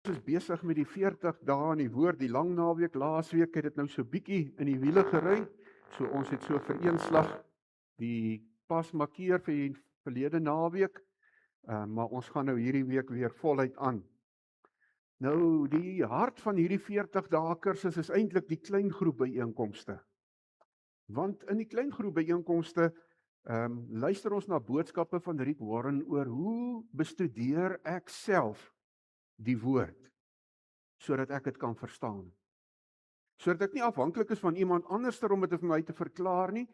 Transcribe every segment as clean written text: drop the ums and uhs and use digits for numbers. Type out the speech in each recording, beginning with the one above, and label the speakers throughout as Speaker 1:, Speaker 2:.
Speaker 1: Ons is besig met die 40 dae in die woord, die lang naweek, laasweek het dit nou so bietjie in die wiele gery. So ons het so vir een slag die pas markeer vir die verlede naweek, maar ons gaan nou hierdie week weer voluit aan. Nou die hart van hierdie 40 dae kursus is eintlik die klein groep byeenkomste. Want in die klein groep byeenkomste luister ons na boodskappe van Rick Warren oor hoe bestudeer ek self die woord, sodat ek dit kan verstaan. Sodat ek nie afhanklik is van iemand anders om dit vir my te verklaar nie,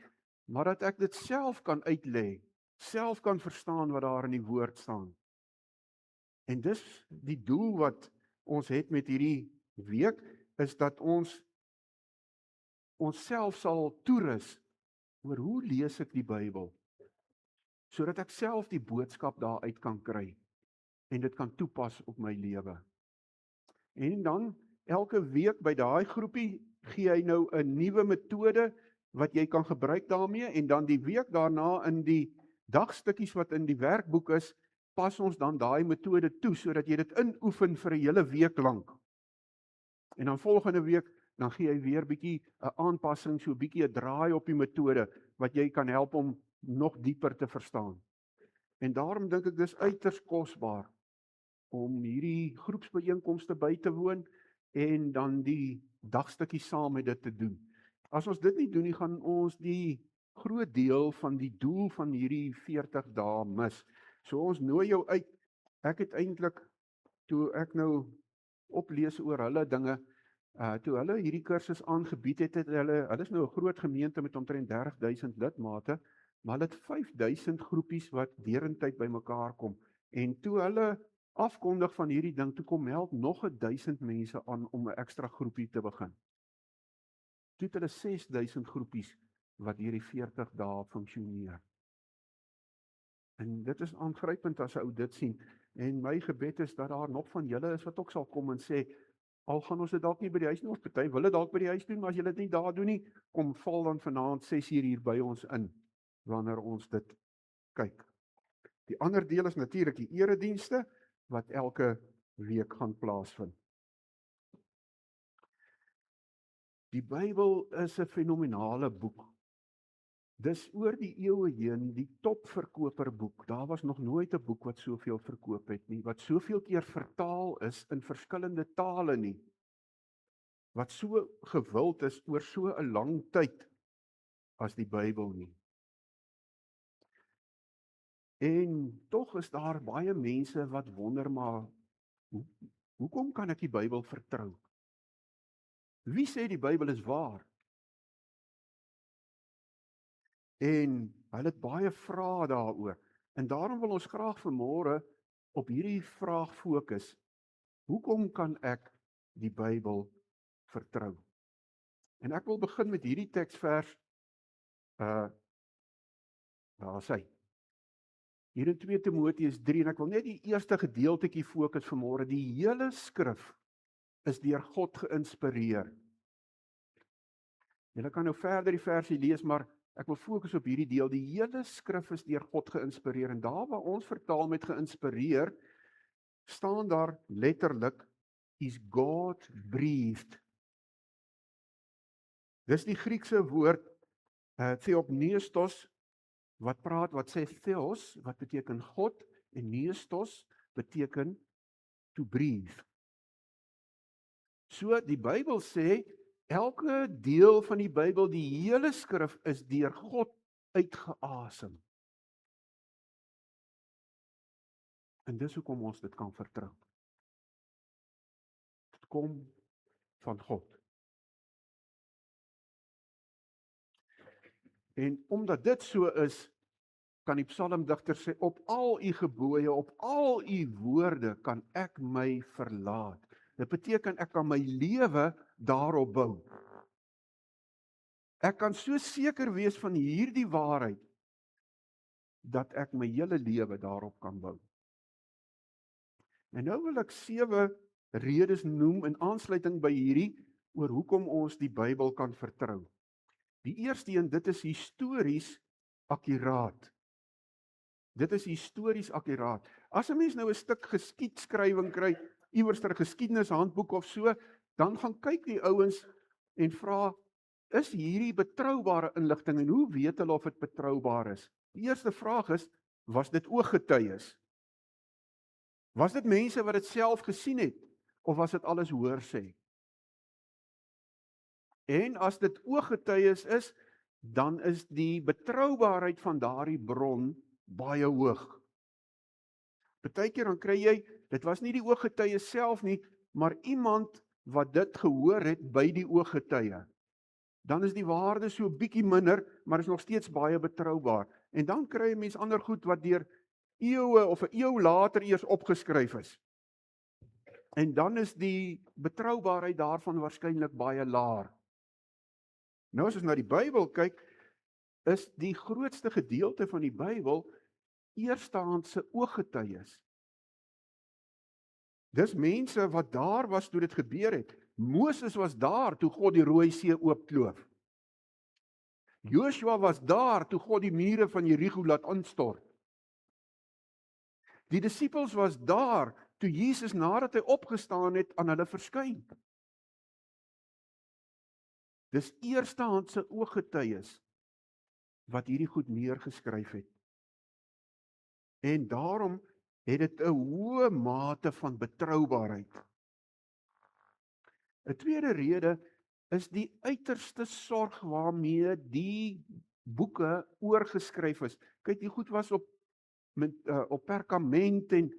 Speaker 1: maar dat ek dit self kan uitlê, self kan verstaan wat daar in die woord staan. En dis die doel wat ons het met hierdie week, is dat ons self sal toerus oor hoe lees ek die Bybel, sodat ek self die boodskap daaruit kan kry en dit kan toepas op my lewe. En dan elke week by daai groepie gee hy nou 'n nuwe metode wat jy kan gebruik daarmee, en dan die week daarna in die dagstukkies wat in die werkboek is, pas ons dan daai metode toe, sodat jy dit inoefen vir 'n hele week lank. En dan volgende week, dan gee hy weer bietjie 'n aanpassing, so bietjie 'n draai op die metode, wat jy kan help om nog dieper te verstaan. En daarom dink ek dis uiters kosbaar om hierdie groepsbyeenkomste by te woon en dan die dagstukkie saam met dit te doen. As ons dit nie doen nie, gaan ons die groot deel van die doel van hierdie 40 dae mis. So ons nooi jou uit. Ek het eintlik, toe ek nou oplees oor hulle dinge, toe hulle hierdie kursus aangebied het, hulle is nou 'n groot gemeente met omtrent 30,000 lidmate, maar hulle het 5,000 groepies wat derentyd bymekaar kom. En toe hulle afkondig van hierdie ding, toe kom help nog 1,000 mense aan om 'n ekstra groepie te begin. Toe het hulle 6,000 groepies wat hierdie 40 dae funksioneer. En dit is aangrypend as 'n ou dit sien. En my gebed is dat daar nog van julle is wat ook sal kom en sê, al gaan ons dit dalk nie by die huis doen, of party wil dit dalk by die huis doen, maar as julle dit nie daar doen nie, kom val dan vanaand 6 uur hier by ons in, wanneer ons dit kyk. Die ander deel is natuurlik die eredienste, wat elke week gaan plaasvind. Die Bybel is 'n fenominale boek. Dis oor die eeue heen die topverkoperboek. Daar was nog nooit 'n boek wat soveel verkoop het nie, wat soveel keer vertaal is in verskillende tale nie, wat so gewild is oor so 'n lang tyd as die Bybel nie. En tog is daar baie mense wat wonder, maar hoekom kan ek die Bybel vertrou? Wie sê die Bybel is waar? En hulle het baie vrae daaroor. En daarom wil ons graag vanmôre op hierdie vraag fokus. Hoekom kan ek die Bybel vertrou? En ek wil begin met hierdie teksvers. Daar is hy. Hier in 2 Timoteus 3, en ek wil net die eerste gedeeltetjie fokus vanmôre. Die hele skrif is deur God geïnspireer. Julle kan nou verder die versie lees, maar ek wil fokus op hierdie deel. Die hele skrif is deur God geïnspireer, en daar waar ons vertaal met geïnspireer, staan daar letterlik, is God breathed. Dis die Griekse woord, theopneustos, wat sê theos, wat beteken God, en neustos beteken to breathe. So die Bybel sê, elke deel van die Bybel, die hele skrif is deur God uitgeasem. En dis hoekom ons dit kan vertrou. Dit kom van God. En omdat dit so is, kan die psalmdigter sê, op al u gebooie, op al u woorde kan ek my verlaat. Dit beteken ek kan my lewe daarop bou. Ek kan so seker wees van hierdie waarheid, dat ek my hele lewe daarop kan bou. En nou wil ek 7 redes noem in aansluiting by hierdie, oor hoekom ons die Bybel kan vertrou. Die eerste een, dit is histories akkuraat. Dit is histories akkuraat. As 'n mens nou 'n stuk geskiedskrywing kry, iewers 'n geskiedenishandboek of so, dan gaan kyk die ouens en vra, is hierdie betroubare inligting en hoe weet hulle of dit betroubaar is? Die eerste vraag is, was dit ooggetuies? Was dit mense wat dit self gesien het of was dit alles hoorsê? En as dit ooggetuies is, dan is die betroubaarheid van daardie bron baie hoog. Partykeer dan kry jy, dit was nie die ooggetuie self nie, maar iemand wat dit gehoor het by die ooggetuie. Dan is die waarde so bietjie minder, maar is nog steeds baie betroubaar. En dan kry jy mens ander goed wat deur eeue of 'n eeu later eers opgeskryf is. En dan is die betroubaarheid daarvan waarskynlik baie laer. Nou as ons na die Bybel kyk, is die grootste gedeelte van die Bybel eerstehandse ooggetuies. Dis mense wat daar was toe dit gebeur het. Moses was daar toe God die Rooi See oopkloof. Joshua was daar toe God die mure van Jerigo laat instort. Die disippels was daar toe Jesus nadat hy opgestaan het aan hulle verskyn. Dis eerstehandse ooggetuies wat hierdie goed neergeskryf het. En daarom het dit 'n hoë mate van betroubaarheid. 'n tweede rede is die uiterste sorg waarmee die boeke oorgeskryf is. Kyk, die goed was op perkament en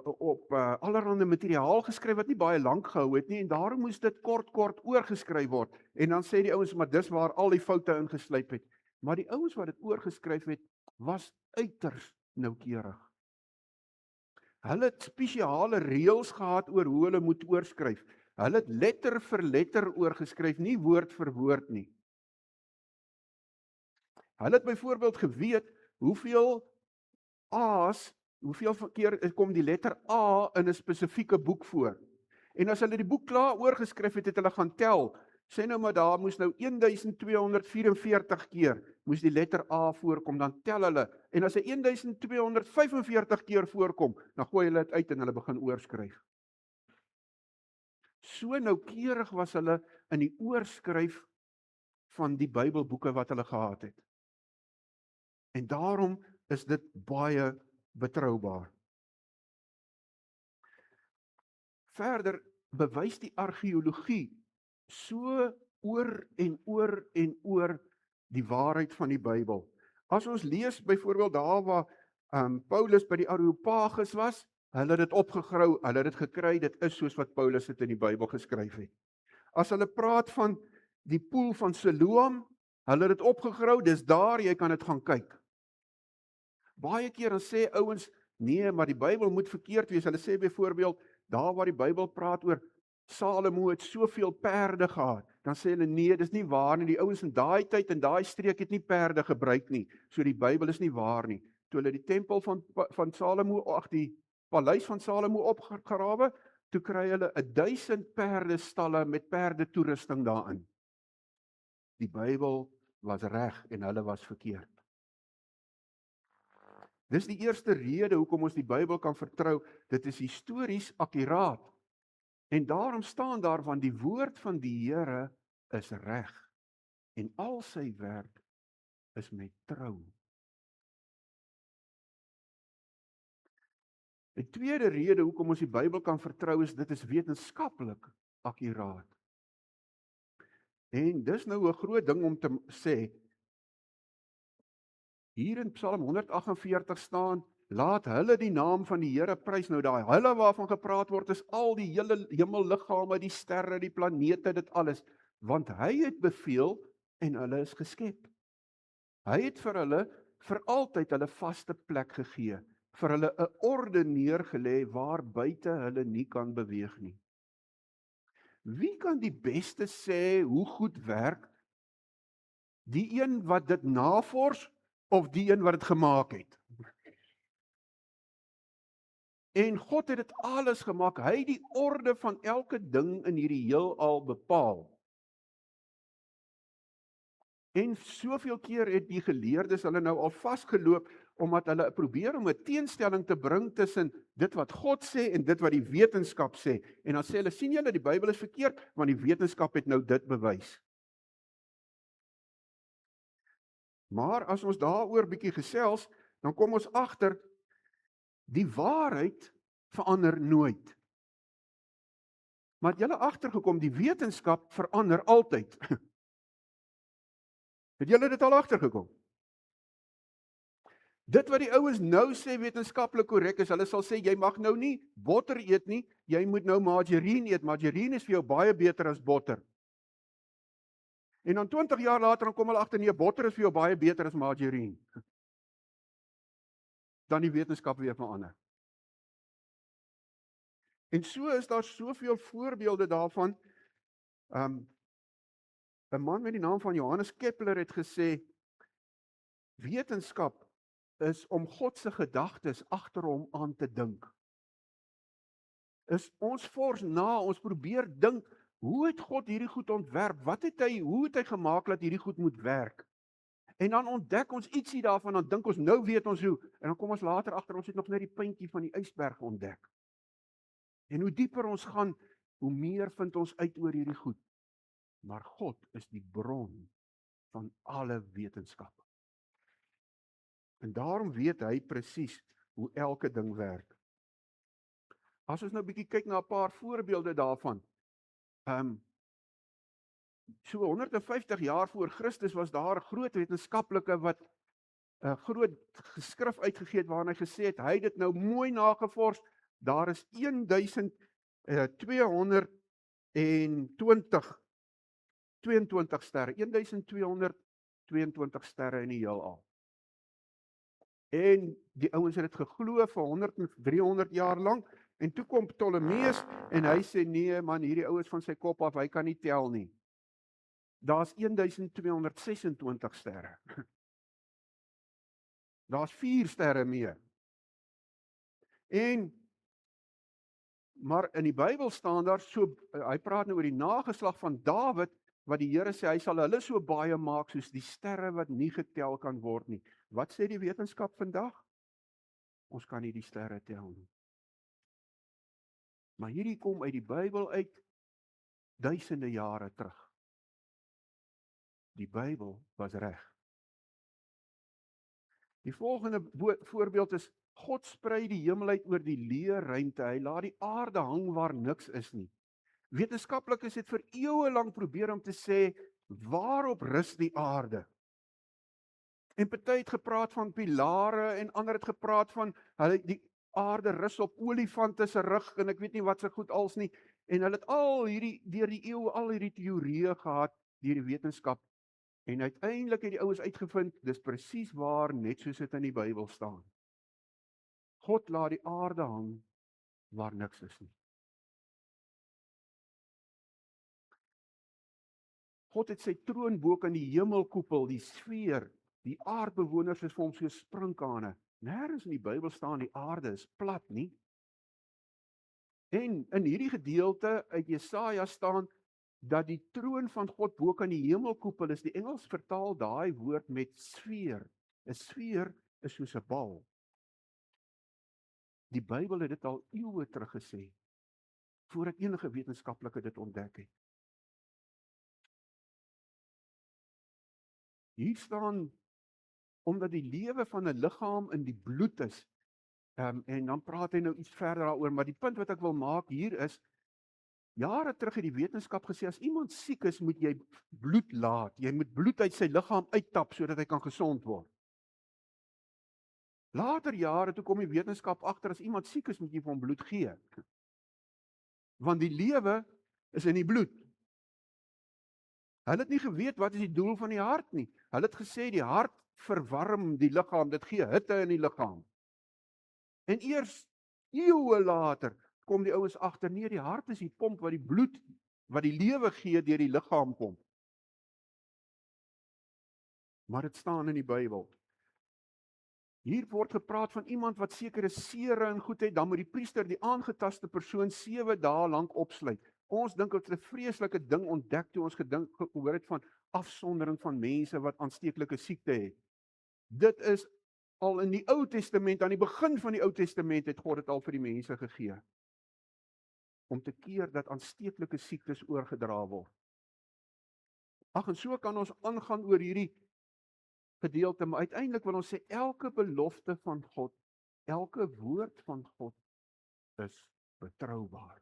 Speaker 1: op allerhande materiaal geskryf wat nie baie lank gehou het nie, en daarom moes dit kort oorgeskryf word. En dan sê die ouens, maar dis waar al die foute ingeslyp het. Maar die ouens wat dit oorgeskryf het, was uiters noukeurig. Hulle het spesiale reëls gehad oor hoe hulle moet oorskryf. Hulle het letter vir letter oorgeskryf, nie woord vir woord nie. Hulle het byvoorbeeld geweet hoeveel keer kom die letter A in 'n spesifieke boek voor. En as hulle die boek klaar oorgeskryf het, het hulle gaan tel. Sê nou maar daar moes nou 1244 keer moes die letter A voorkom, dan tel hulle. En as hy 1245 keer voorkom, dan gooi hulle dit uit en hulle begin oorskryf. So noukeurig was hulle in die oorskryf van die Bybelboeke wat hulle gehad het. En daarom is dit baie betroubaar. Verder bewys die argeologie so oor en oor die waarheid van die Bybel. As ons lees byvoorbeeld daar waar Paulus by die Areopagus was, hulle het dit opgegrou, hulle het dit gekry, dit is soos wat Paulus dit in die Bybel geskryf het. As hulle praat van die poel van Siloam, hulle het dit opgegrou, dis daar, jy kan dit gaan kyk. Baie keer dan sê ouens, nee, maar die Bybel moet verkeerd wees. Hulle sê byvoorbeeld, daar waar die Bybel praat oor Salomo het soveel perde gehad, dan sê hulle, nee, dis nie waar nie. Die ouens in daai tyd en daai streek het nie perde gebruik nie. So die Bybel is nie waar nie. Toe hulle die tempel van Salomo, die paleis van Salomo opgegrawe, toe kry hulle 1000 perdestalle met perde toerusting daarin. Die Bybel was reg en hulle was verkeerd. Dis die eerste rede hoekom ons die Bybel kan vertrou. Dit is histories akkuraat. En daarom staan daar van die woord van die Here is reg en al sy werk is met trou. 'n tweede rede hoekom ons die Bybel kan vertrou is dit is wetenskaplik akkuraat. En dis nou 'n groot ding om te sê. Hier in Psalm 148 staan, laat hulle die naam van die Here prys. Nou daai hulle waarvan gepraat word is al die hele hemelliggame, die sterre, die planete, dit alles, want hy het beveel en hulle is geskep. Hy het vir hulle vir altyd hulle vaste plek gegee, vir hulle 'n orde neergelê waar buite hulle nie kan beweeg nie. Wie kan die beste sê hoe goed werk? Die een wat dit navors of die een wat dit gemaak het? En God het dit alles gemaak. Hy het die orde van elke ding in hierdie heelal bepaal. En soveel keer het die geleerdes hulle nou al vasgeloop omdat hulle probeer om 'n teenstelling te bring tussen dit wat God sê en dit wat die wetenskap sê. En dan sê hulle, sien julle, die Bybel is verkeerd, want die wetenskap het nou dit bewys. Maar as ons daaroor bietjie gesels, dan kom ons agter, die waarheid verander nooit. Maar het julle agtergekom, die wetenskap verander altyd. Het julle dit al agtergekom? Dit wat die ouens nou sê wetenskaplik korrek is, hulle sal sê, jy mag nou nie botter eet nie, jy moet nou margarine eet. Margarine is vir jou baie beter as botter. En dan 20 jaar later, dan kom hulle agter, nee, botter is vir jou baie beter as margarine. Dan die wetenskap weer verander. En so is daar soveel voorbeelde daarvan. 'n man met die naam van Johannes Kepler het gesê, wetenskap is om God se gedagtes agter hom aan te dink. Is ons fors na, ons probeer dink, hoe het God hierdie goed ontwerp? Hoe het hy gemaak dat hierdie goed moet werk? En dan ontdek ons ietsie daarvan, dan dink ons, nou weet ons hoe, en dan kom ons later agter, ons het nog net die puntjie van die ysberg ontdek. En hoe dieper ons gaan, hoe meer vind ons uit oor hierdie goed. Maar God is die bron van alle wetenskap. En daarom weet hy presies hoe elke ding werk. As ons nou 'n bietjie kyk na 'n paar voorbeelde daarvan. So 150 jaar voor Christus was daar 'n groot wetenskaplike wat 'n groot geskrif uitgegee het waarin hy gesê het, hy het dit nou mooi nagevors. Daar is 1222 sterre, 1222 sterre in die heelal. En die ouens het dit geglo vir 100 en 300 jaar lank, en toe kom Ptolemeus, en hy sê, nee man, hierdie ouens van sy kop af, hy kan nie tel nie. Daar's 1226 sterre. Daar's 4 sterre meer. Maar in die Bybel staan daar so, hy praat nou oor die nageslag van Dawid, wat die Here sê, hy sal hulle so baie maak, soos die sterre wat nie getel kan word nie. Wat sê die wetenskap vandag? Ons kan nie die sterre tel nie. Maar hierdie kom uit die Bybel uit, duisende jare terug. Die Bybel was reg. Die volgende voorbeeld is, God sprei die hemel uit oor die leë ruimte, hy laat die aarde hang waar niks is nie. Wetenskaplikes het vir eeue lank probeer om te sê, waarop rus die aarde? En party het gepraat van pilare, en ander het gepraat van, die aarde rus op olifante se rug, en ek weet nie wat se goed als nie, en hulle het deur die eeue al hierdie teorieë gehad, deur die wetenskap, en uiteindelik het die ouens uitgevind, dis presies waar, net soos dit in die Bybel staan. God laat die aarde hang, waar niks is nie. God het sy troon bo kan die hemelkoepel, die sfeer, die aardbewoners is vir hom so sprinkane. Nêrens in die Bybel staan die aarde is plat nie. En in hierdie gedeelte uit Jesaja staan, dat die troon van God bo kan die hemelkoepel is, die Engels vertaal daai woord met sfeer. 'n Sfeer is soos 'n bal. Die Bybel het dit al eeue terug gesê, voordat enige wetenskaplike dit ontdek het. Hier staan, omdat die lewe van 'n liggaam in die bloed is, en dan praat hy nou iets verder daaroor, maar die punt wat ek wil maak hier is, jare terug het die wetenskap gesê, as iemand siek is, moet jy bloed laat, jy moet bloed uit sy liggaam uittap, sodat hy kan gesond word. Later jare, toe kom die wetenskap agter, as iemand siek is, moet jy vir hom bloed gee. Want die lewe is in die bloed. Hulle het nie geweet wat is die doel van die hart nie. Hulle het gesê die hart verwarm die liggaam, dit gee hitte in die liggaam. En eers eeue later kom die ouens agter, nee, die hart is die pomp wat die bloed, wat die lewe gee deur die liggaam kom. Maar dit staan in die Bybel. Hier word gepraat van iemand wat sekere sere en goed het, dan moet die priester die aangetaste persoon 7 dae lank opsluit. Ons dink dit is 'n vreeslike ding ontdek toe ons gehoor het van afsondering van mense wat aansteeklike siekte het. Dit is al in die Ou Testament, aan die begin van die Ou Testament, het God dit al vir die mense gegee, om te keer dat aansteeklike siektes oorgedra word. Ag, en so kan ons aangaan oor hierdie gedeelte, maar uiteindelik wil ons sê, elke belofte van God, elke woord van God is betroubaar.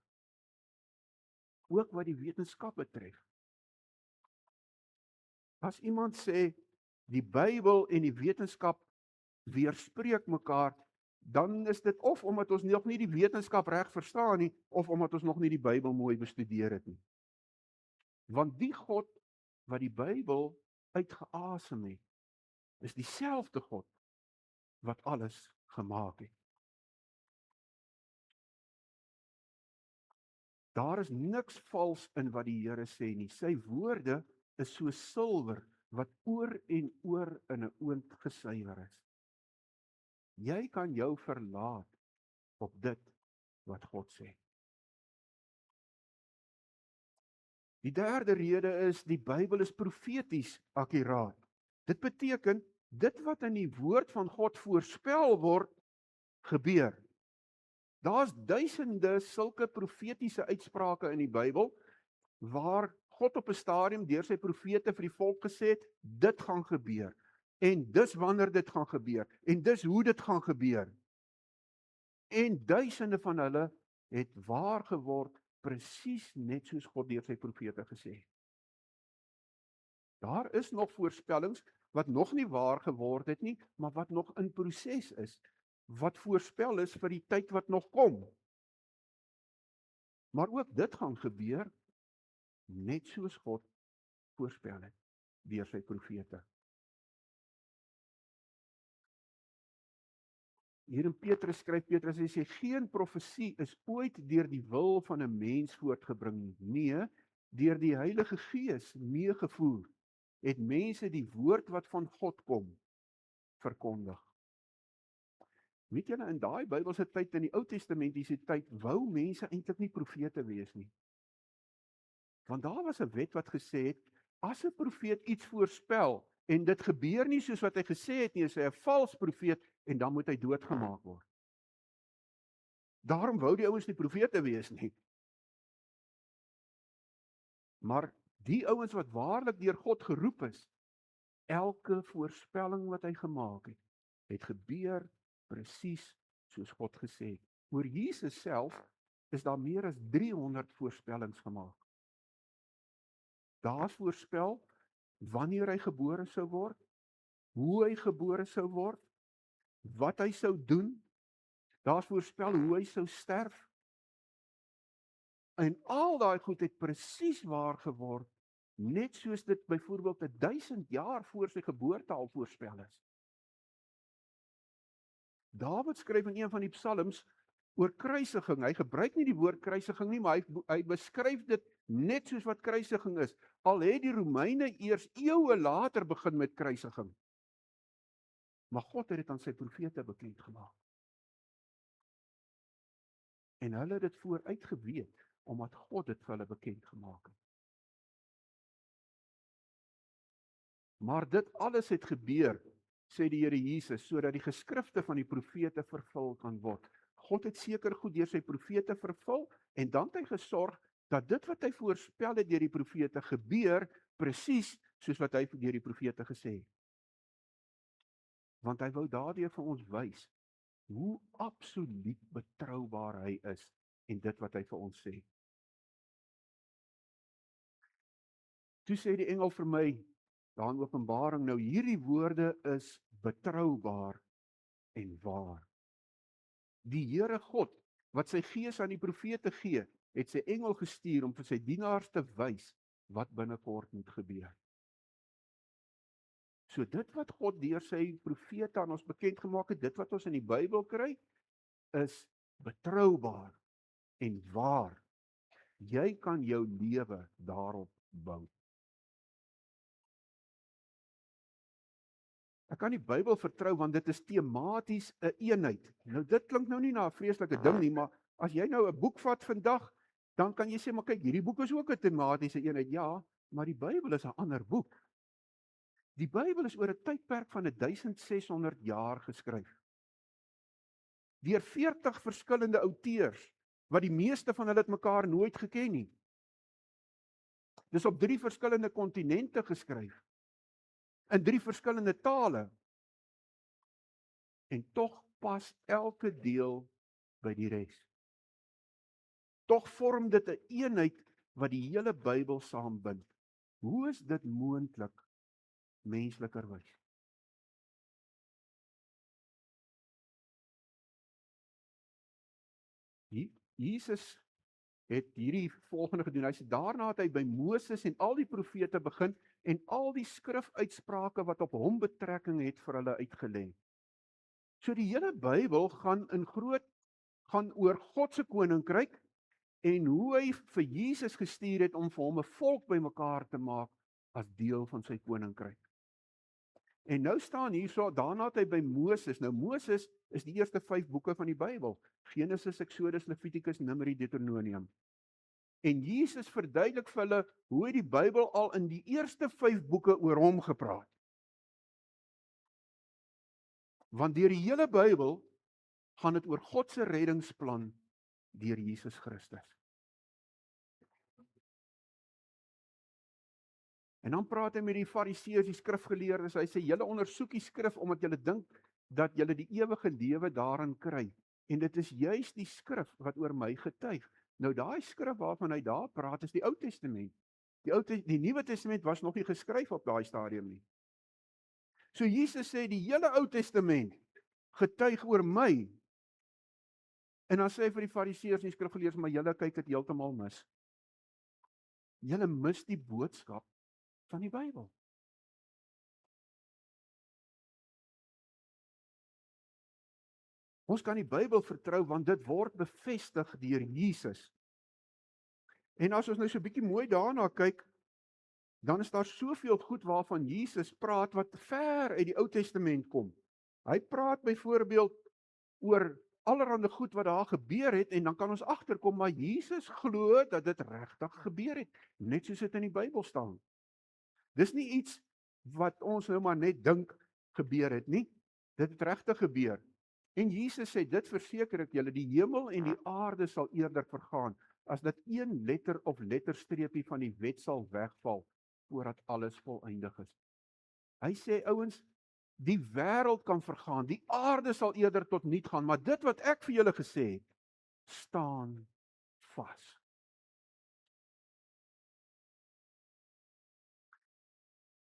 Speaker 1: Ook wat die wetenskap betref. As iemand sê, die Bybel en die wetenskap weerspreek mekaar, dan is dit of omdat ons nog nie die wetenskap reg verstaan nie, of omdat ons nog nie die Bybel mooi bestudeer het nie. Want die God wat die Bybel uitgeasem het, is dieselfde God wat alles gemaak het. Daar is niks vals in wat die Here sê nie. Sy woorde is so silwer wat oor en oor in 'n oond gesuiwer is. Jy kan jou verlaat op dit wat God sê. Die derde rede is, die Bybel is profeties akkuraat. Dit beteken, dit wat in die woord van God voorspel word, gebeur. Daar's duisende sulke profetiese uitsprake in die Bybel, waar God op 'n stadium deur sy profete vir die volk gesê het, dit gaan gebeur. En dis wanneer dit gaan gebeur. En dis hoe dit gaan gebeur. En duisende van hulle het waar geword, presies net soos God deur sy profete gesê het. Daar is nog voorspellings wat nog nie waar geword het nie, maar wat nog in proses is, wat voorspel is vir die tyd wat nog kom. Maar ook dit gaan gebeur, net soos God voorspel het, deur sy profete. Hier in Petrus skryf Petrus, hy sê, geen profesie is ooit deur die wil van 'n mens voortgebring nie. Nee, deur die Heilige Gees meegevoer, het mense die woord wat van God kom, verkondig. Weet julle, in daai Bybelse tyd, in die Ou Testamentiese tyd, wou mense eintlik nie profete wees nie. Want daar was 'n wet wat gesê het, as 'n profeet iets voorspel, en dit gebeur nie soos wat hy gesê het nie, is hy 'n vals profeet, en dan moet hy doodgemaak word. Daarom wou die ouens nie profete wees nie. Maar die ouens wat waarlik deur God geroep is, elke voorspelling wat hy gemaak het, het gebeur presies soos God gesê het. Oor Jesus self is daar meer as 300 voorspellings gemaak. Daar's voorspel wanneer hy gebore sou word, hoe hy gebore sou word, wat hy sou doen, daar's voorspel hoe hy sou sterf, en al daai goed het presies waar geword, net soos dit byvoorbeeld 1000 jaar voor sy geboorte al voorspel is. Dawid skryf in een van die psalms oor kruisiging. Hy gebruik nie die woord kruisiging nie, maar hy beskryf dit net soos wat kruisiging is. Al het die Romeine eers eeue later begin met kruisiging. Maar God het dit aan sy profete bekend gemaak. En hulle het dit vooruit geweet, omdat God dit vir hulle bekend gemaak het. Maar dit alles het gebeur, sê die Here Jesus, sodat die geskrifte van die profete vervul kan word. God het seker goed deur sy profete vervul, en dan het hy gesorg dat dit wat hy voorspel het deur die profete gebeur, presies soos wat hy deur die profete gesê het. Want hy wou daardeur vir ons wys, hoe absoluut betroubaar hy is, en dit wat hy vir ons sê. Toe sê die engel vir my, daar in Openbaring, nou hierdie woorde is betroubaar en waar. Die Here God, wat sy gees aan die profete gee, het sy engel gestuur om vir sy dienaars te wys wat binnekort moet gebeur. So dit wat God deur sy profete aan ons bekend gemaak het, dit wat ons in die Bybel kry, is betroubaar en waar. Jy kan jou lewe daarop bou. Ek kan die Bybel vertrou, want dit is tematies 'n eenheid. Nou dit klink nou nie na 'n vreeslike ding nie, maar as jy nou 'n boek vat vandag, dan kan jy sê, maar kyk, hierdie boek is ook 'n tematiese eenheid. Ja, maar die Bybel is 'n ander boek. Die Bybel is oor 'n tydperk van 1600 jaar geskryf. Deur 40 verskillende outeurs, wat die meeste van hulle het mekaar nooit geken nie. Dis op 3 verskillende kontinente geskryf, in 3 verskillende tale. En tog pas elke deel by die res. Tog vorm dit 'n eenheid wat die hele Bybel saambind. Hoe is dit moontlik menslikerwys? Jesus het hierdie volgende gedoen. Hy sê daarna het hy by Moses en al die profete begin en al die skrifuitsprake wat op hom betrekking het vir hulle uitgelê. So die hele Bybel gaan oor God se koninkryk en hoe hy vir Jesus gestuur het om vir hom 'n volk bymekaar te maak as deel van sy koninkryk. En nou staan hierso, daarna het hy by Moses. Nou Moses is die eerste 5 boeke van die Bybel: Genesis, Exodus, Levitikus, Numeri, Deuteronomium. En Jesus verduidelik vir hulle hoe hy die Bybel al in die eerste 5 boeke oor hom gepraat. Want deur die hele Bybel gaan dit oor God se reddingsplan deur Jesus Christus. En dan praat hy met die Fariseërs, die skrifgeleerdes. Hy sê julle ondersoek die skrif omdat julle dink dat julle die ewige lewe daarin kry. En dit is juis die skrif wat oor my getuig. Nou daai skrif waarvan hy daar praat is die Ou Testament. Die Nuwe Testament was nog nie geskryf op daai stadium nie. So Jesus sê die hele Ou Testament getuig oor my. En dan sê hy vir die Fariseërs en die skrifgeleerdes, maar julle kyk dit heeltemal mis. Julle mis die boodskap van die Bybel. Ons kan die Bybel vertrou want dit word bevestig deur Jesus. En as ons nou so 'n bietjie mooi daarna kyk, dan is daar soveel goed waarvan Jesus praat wat ver uit die Ou Testament kom. Hy praat byvoorbeeld oor allerhande goed wat daar gebeur het en dan kan ons agterkom maar Jesus glo dat dit regtig gebeur het, net soos dit in die Bybel staan. Dis nie iets wat ons nou maar net dink gebeur het nie. Dit het regtig gebeur. En Jesus sê dit verseker ek julle, die hemel en die aarde sal eerder vergaan as dat een letter of letterstreepie van die wet sal wegval voordat alles volëindig is. Hy sê ouens, die wêreld kan vergaan, die aarde sal eerder tot niet gaan, maar dit wat ek vir julle gesê het, staan vas.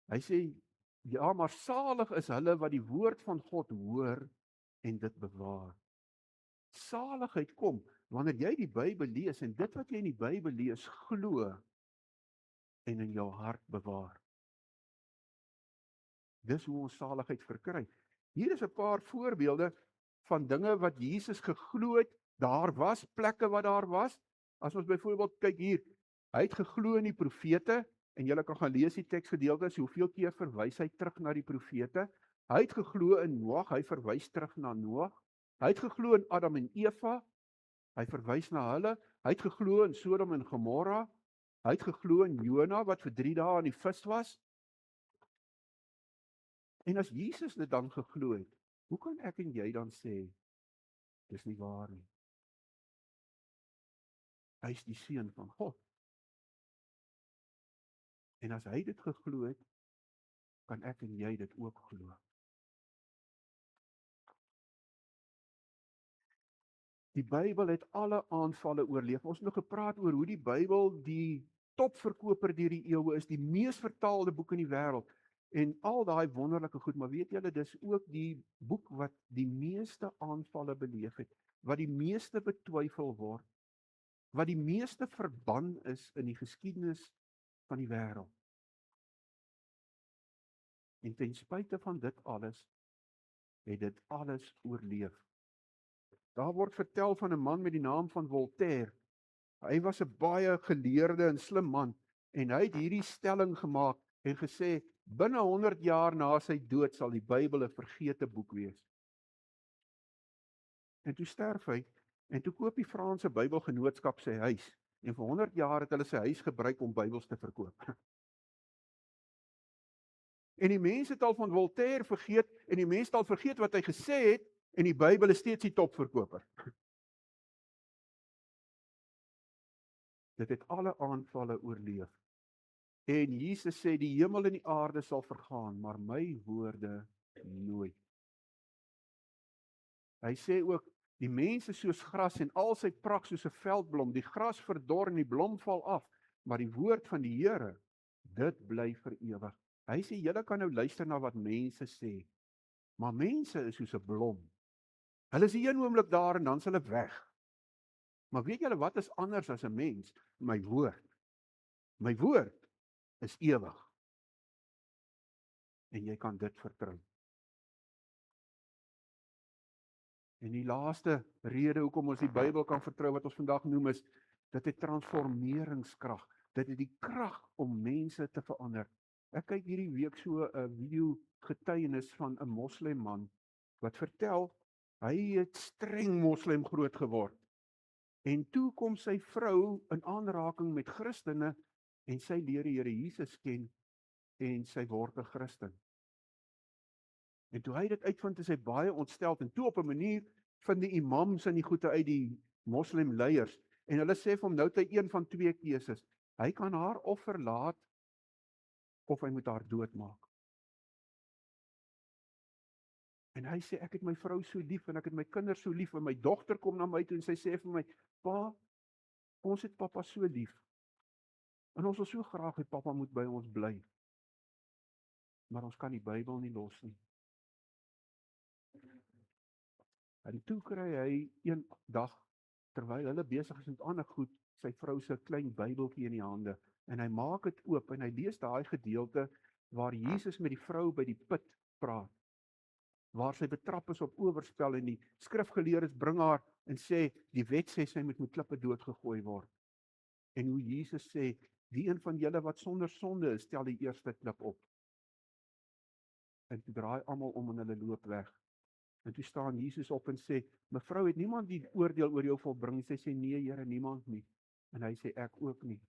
Speaker 1: Hy sê, ja, maar salig is hulle wat die woord van God hoor en dit bewaar. Saligheid kom wanneer jy die Bybel lees en dit wat jy in die Bybel lees glo en in jou hart bewaar. Dis hoe ons saligheid verkry. Hier is 'n paar voorbeelde van dinge wat Jesus geglo het. Daar was plekke wat daar was. As ons byvoorbeeld kyk hier, hy het geglo in die profete en jy kan gaan lees die teksgedeeltes, hoeveel keer verwys hy terug na die profete. Hy het geglo in Noag, hy verwys terug na Noag. Hy het geglo in Adam en Eva, hy verwys na hulle. Hy het geglo in Sodom en Gomorra. Hy het geglo in Jona wat vir 3 dae in die vis was. En as Jesus dit dan geglo het, hoe kan ek en jy dan sê, dis nie waar nie? Hy is die seun van God. En as hy dit geglo het, kan ek en jy dit ook glo. Die Bybel het alle aanvalle oorleef. Ons het nog gepraat oor hoe die Bybel die topverkoper deur die eeue is, die mees vertaalde boek in die wêreld. En al daai wonderlike goed, maar weet julle, dis ook die boek wat die meeste aanvalle beleef het, wat die meeste betwyfel word, wat die meeste verban is in die geskiedenis van die wêreld. En ten spyte van dit alles, het dit alles oorleef. Daar word vertel van 'n man met die naam van Voltaire. Hy was 'n baie geleerde en slim man, en hy het hierdie stelling gemaak en gesê, binne 100 jaar na sy dood sal die Bybel 'n vergete boek wees. En toe sterf hy, en toe koop die Franse Bybelgenootskap sy huis, en vir 100 jaar het hulle sy huis gebruik om Bybels te verkoop. En die mense het al van Voltaire vergeet, en die mense het al vergeet wat hy gesê het, en die Bybel is steeds die topverkoper. Dit het alle aanvalle oorleef. En Jesus sê, die hemel en die aarde sal vergaan, maar my woorde nooit. Hy sê ook, die mense soos gras en al sy pragt soos 'n veldblom, die gras verdor en die blom val af, maar die woord van die Here, dit bly vir ewig. Hy sê, julle kan nou luister na wat mense sê, maar mense is soos 'n blom. Hulle is die een oomblik daar en dan is hulle weg. Maar weet julle wat is anders as 'n mens? My woord. My woord is ewig. En jy kan dit vertrou. En die laaste rede hoekom ons die Bybel kan vertrou wat ons vandag noem is, dit het transformeringskrag. Dit het die krag om mense te verander. Ek kyk hierdie week so 'n video getuienis van 'n moslim man wat vertel hy het streng moslim groot geword. En toe kom sy vrou in aanraking met Christene en sy leer die Here Jesus ken en sy word 'n Christen. En toe hy dit uitvind, is hy baie ontsteld en toe op 'n manier vind die imams in die goeie uit die moslim leiers en hulle sê vir hom nou het hy een van twee keuses. Hy kan haar of verlaat of hy moet haar doodmaak. En hy sê ek het my vrou so lief en ek het my kinders so lief en my dogter kom na my toe en sy sê vir my, pa, ons het pappa so lief. En ons wil so graag hê pappa moet by ons bly. Maar ons kan die Bybel nie los nie. En toe kry hy een dag, terwyl hulle besig is met ander goed, sy vrou se klein Bybeltjie in die hande, en hy maak dit oop, en hy lees daai gedeelte, waar Jesus met die vrou by die put praat, waar sy betrap is op oorspel, en die skrifgeleerdes bring haar, en sê, die wet sê sy moet met klippe doodgegooi word. En hoe Jesus sê, die een van julle wat sonder sonde is, stel die eerste klip op. En toe draai almal om en hulle loop weg. En toe staan Jesus op en sê, mevrou, het niemand die oordeel oor jou volbring? Sy sê, nee Here, niemand nie. En hy sê, ek ook nie.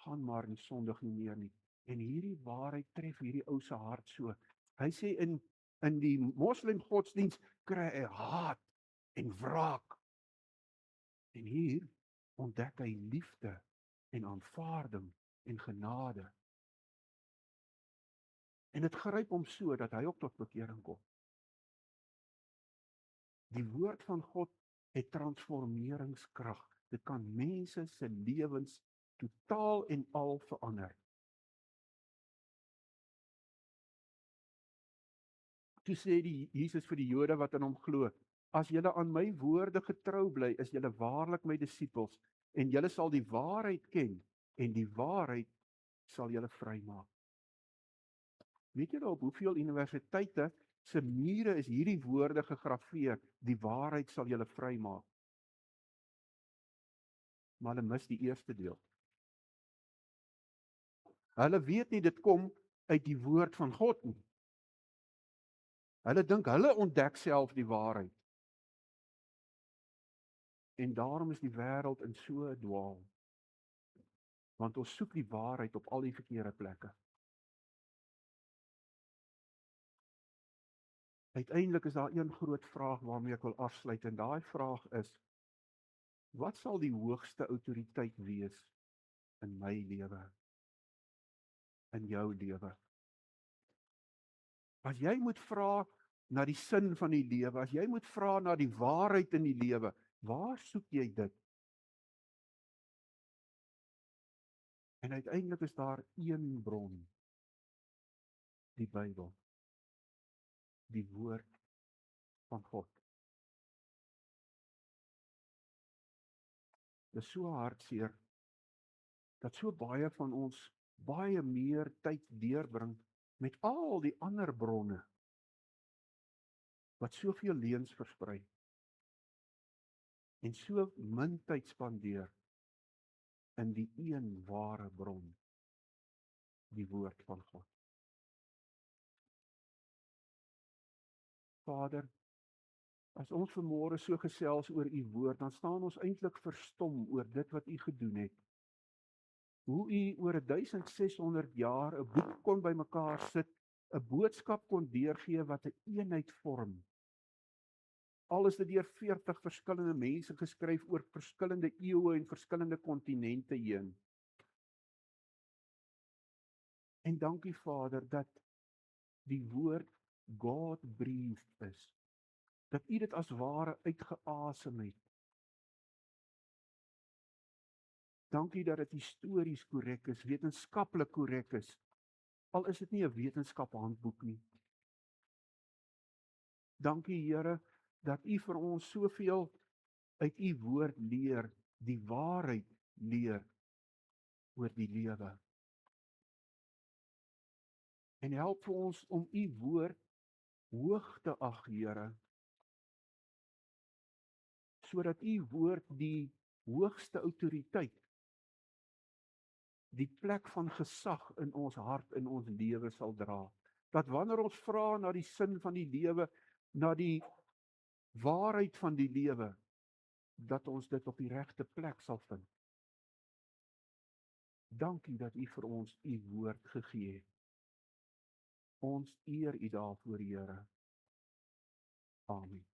Speaker 1: Gaan maar nie sondig nie meer nie. En hierdie waarheid tref hierdie ou se hart so. Hy sê in die moslim godsdiens kry hy haat en wraak. En hier ontdek hy liefde en aanvaarding en genade. En dit gryp hom so dat hy ook tot bekering kom. Die woord van God het transformeringskrag. Dit kan mense se lewens totaal en al verander. Toe sê die Jesus vir die Jode wat in hom glo, as julle aan my woorde getrou bly, is julle waarlik my disippels, en julle sal die waarheid ken, en die waarheid sal julle vrymaak. Weet julle op hoeveel universiteite se mure is hierdie woorde gegraveer, die waarheid sal julle vrymaak. Maar hulle mis die eerste deel. Hulle weet nie dit kom uit die woord van God nie. Hulle dink hulle ontdek self die waarheid. En daarom is die wêreld in so 'n dwaal. Want ons soek die waarheid op al die verkeerde plekke. Uiteindelik is daar een groot vraag waarmee ek wil afsluit en daai vraag is: wat sal die hoogste autoriteit wees in my lewe? In jou lewe? As jy moet vra na die sin van die lewe, as jy moet vra na die waarheid in die lewe, waar soek jy dit? En uiteindelik is daar een bron, die Bybel, die woord van God. Dit is so hartseer, dat so baie van ons baie meer tyd deurbring met al die ander bronne, wat soveel leuns versprei, en so min tyd spandeer in die een ware bron, die woord van God. Vader, as ons vanmôre so gesels oor u woord, dan staan ons eintlik verstom oor dit wat u gedoen het. hoe u oor 1600 jaar 'n boek kon bymekaar sit, 'n boodskap kon deurgee wat 'n eenheid vorm. Al is dit deur 40 verskillende mense geskryf oor verskillende eeue en verskillende kontinente heen. En dankie Vader dat die woord God-breathed is. Dat u dit as ware uitgeasem het. Dankie dat dit histories korrek is, wetenskaplik korrek is. Al is dit nie 'n wetenskaphandboek nie. Dankie Here dat u vir ons soveel uit u woord leer, die waarheid leer oor die lewe. En help vir ons om u woord hoog te ag, Here, sodat u woord die hoogste autoriteit, die plek van gesag in ons hart, in ons lewe sal dra. Dat wanneer ons vra na die sin van die lewe, na die waarheid van die lewe, dat ons dit op die regte plek sal vind. Dankie dat u vir ons u woord gegee het. Ons eer u daarvoor, Here. Amen.